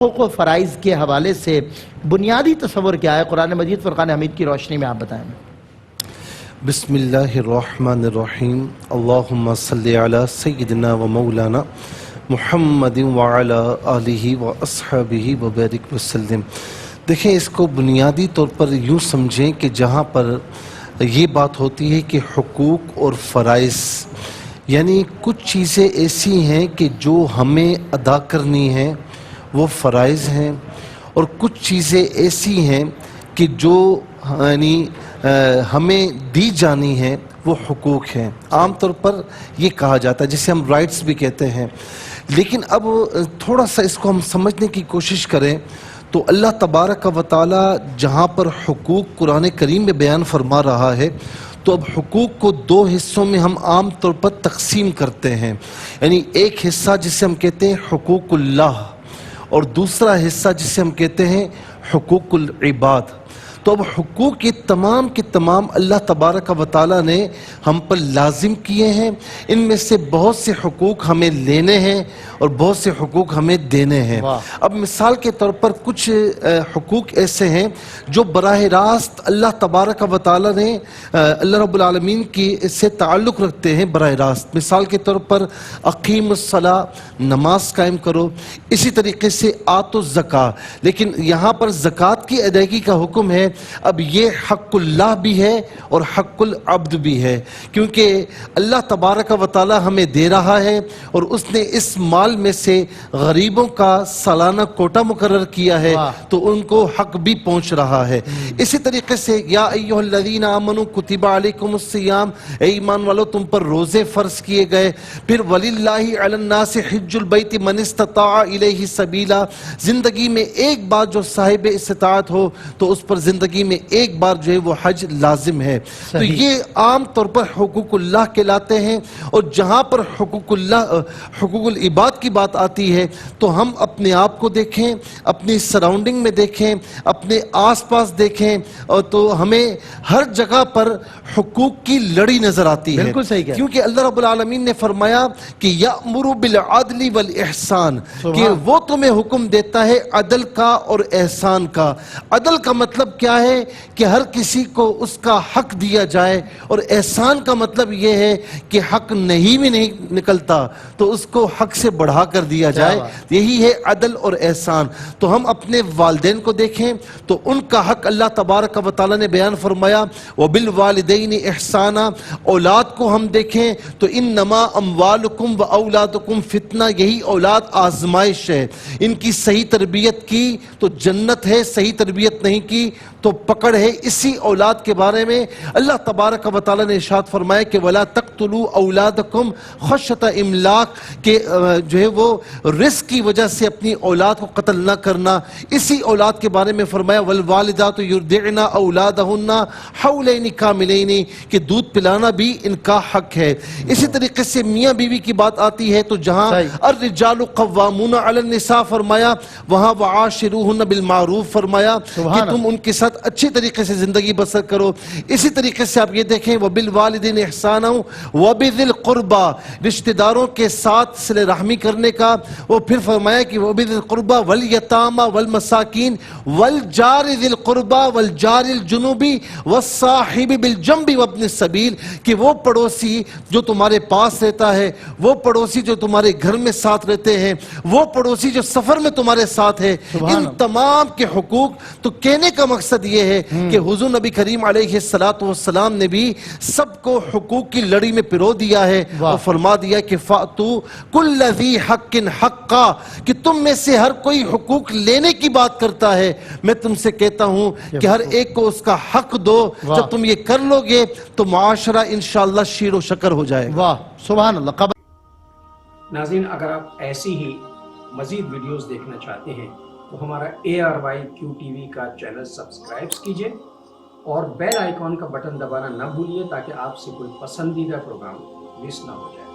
حقوق و فرائض کے حوالے سے بنیادی تصور کیا ہے قرآن مجید فرقان حمید کی روشنی میں آپ بتائیں۔ بسم اللہ الرحمن الرحیم اللہم صلی علی سیدنا و مولانا محمد وعلی آلہ و اصحابہ و بارک وسلم۔ دیکھیں، اس کو بنیادی طور پر یوں سمجھیں کہ جہاں پر یہ بات ہوتی ہے کہ حقوق اور فرائض، یعنی کچھ چیزیں ایسی ہیں کہ جو ہمیں ادا کرنی ہیں وہ فرائض ہیں، اور کچھ چیزیں ایسی ہیں کہ جو ہمیں دی جانی ہیں وہ حقوق ہیں۔ عام طور پر یہ کہا جاتا ہے، جسے ہم رائٹس بھی کہتے ہیں۔ لیکن اب تھوڑا سا اس کو ہم سمجھنے کی کوشش کریں تو اللہ تبارک و تعالی جہاں پر حقوق قرآن کریم میں بیان فرما رہا ہے، تو اب حقوق کو دو حصوں میں ہم عام طور پر تقسیم کرتے ہیں۔ یعنی ایک حصہ جسے ہم کہتے ہیں حقوق اللہ، اور دوسرا حصہ جسے ہم کہتے ہیں حقوق العباد۔ تو اب حقوق یہ تمام کے تمام اللہ تبارک و تعالیٰ نے ہم پر لازم کیے ہیں۔ ان میں سے بہت سے حقوق ہمیں لینے ہیں اور بہت سے حقوق ہمیں دینے ہیں۔ اب مثال کے طور پر کچھ حقوق ایسے ہیں جو براہ راست اللہ تبارک و تعالیٰ نے اللہ رب العالمین کی سے تعلق رکھتے ہیں براہ راست۔ مثال کے طور پر اقیم الصلاۃ، نماز قائم کرو۔ اسی طریقے سے آتوا الزکوٰۃ، لیکن یہاں پر زکوٰۃ کی ادائیگی کا حکم ہے۔ اب یہ حق اللہ بھی ہے اور حق العبد بھی ہے، کیونکہ اللہ تبارک و تعالی ہمیں دے رہا ہے اور اس نے اس مال میں سے غریبوں کا سالانہ کوٹا مقرر کیا ہے، تو ان کو حق بھی پہنچ رہا ہے۔ اسی طریقے سے یا ایھا الذین آمنوا کتب علیکم الصیام، اے ایمان والو تم پر روزے فرض کیے گئے۔ پھر وللہ علی الناس حج البیت من استطاع الیہ سبیلا، زندگی میں ایک بار جو صاحب استطاعت ہو تو اس پر زندگی میں ایک بار جو ہے وہ حج لازم ہے۔ تو یہ عام طور پر حقوق اللہ کہلاتے ہیں۔ اور جہاں پر حقوق العباد کی بات آتی ہے تو ہم اپنے آپ کو دیکھیں، اپنی سراؤنڈنگ میں دیکھیں، اپنے آس پاس دیکھیں، اور تو ہمیں ہر جگہ پر حقوق کی لڑی نظر آتی ہے۔ بالکل صحیح کہا، کیونکہ اللہ رب العالمین نے فرمایا کہ یأمر بالعدل والاحسان، کہ وہ تمہیں حکم دیتا ہے عدل کا اور احسان کا۔ عدل کا مطلب کیا ہے کہ ہر کسی کو اس کا حق دیا جائے، اور احسان کا مطلب یہ ہے کہ حق نہیں نکلتا تو اس کو حق سے بڑھا کر دیا جائے۔ یہی ہے عدل اور احسان۔ تو ہم اپنے والدین کو دیکھیں تو ان کا حق اللہ تبارک و تعالی نے بیان فرمایا وبالوالدین احسانا۔ اولاد کو ہم دیکھیں تو انما اموالکم و اولادکم فتنہ، یہی اولاد آزمائش ہے۔ ان کی صحیح تربیت کی تو جنت ہے، صحیح تربیت نہیں کی تو پکڑ ہے۔ اسی اولاد کے بارے میں اللہ تبارک و تعالی نے ارشاد فرمایا کہ وَلَا تَقْتُلُوا أَوْلَادَكُمْ خَشْيَةَ إِمْلَاقٍ، کہ جو ہے وہ رزق کی وجہ سے اپنی اولاد کو قتل نہ کرنا۔ اسی اولاد کے بارے میں فرمایا وَالْوَالِدَاتُ يُرْضِعْنَ أَوْلَادَهُنَّ حَوْلَيْنِ كَامِلَيْنِ، کہ دودھ پلانا بھی ان کا حق ہے۔ اسی طریقے سے میاں بیوی کی بات آتی ہے تو جہاں الرجال قوامون علی النساء فرمایا، وہاں وعاشروہن بالمعروف فرمایا کہ تم ان کے ساتھ اچھی طریقے سے زندگی بسر کرو۔ اسی طریقے سے آپ یہ دیکھیں وبالوالدین احسانا وبذی القربى، رشتہ داروں کے ساتھ صلہ رحمی کرنے کا۔ وہ پھر فرمایا کہ وبذی القربى والیتامى والمساکین والجار ذی القربى والجار الجنوب والصاحب بالجنب وابن السبیل، کہ وہ پڑوسی جو تمہارے پاس رہتا ہے، وہ پڑوسی جو تمہارے گھر میں ساتھ رہتے ہیں، وہ پڑوسی جو سفر میں تمہارے ساتھ ہے، ان تمام کے حقوق۔ تو کہنے کا مقصد یہ ہے کہ حضور نبی کریم علیہ السلام نے بھی سب کو حقوق کی لڑی میں پرو دیا ہے اور فرما دیا کہ فَأْتُوا كُلَّ ذِي حَقٍّ حَقًّا، کہ تم میں سے ہر کوئی حقوق لینے کی بات کرتا ہے، میں تم سے کہتا ہوں کہ ہر ایک کو اس کا حق دو۔ جب تم یہ کر لو گے تو معاشرہ انشاءاللہ شیر و شکر ہو جائے گا۔ واہ سبحان اللہ۔ ناظرین، اگر آپ ایسی ہی مزید ویڈیوز دیکھنا چاہتے ہیں تو ہمارا ARYQTV کا چینل سبسکرائب کیجئے اور بیل آئیکن کا بٹن دبانا نہ بھولیے تاکہ آپ سے کوئی پسندیدہ پروگرام مس نہ ہو جائے۔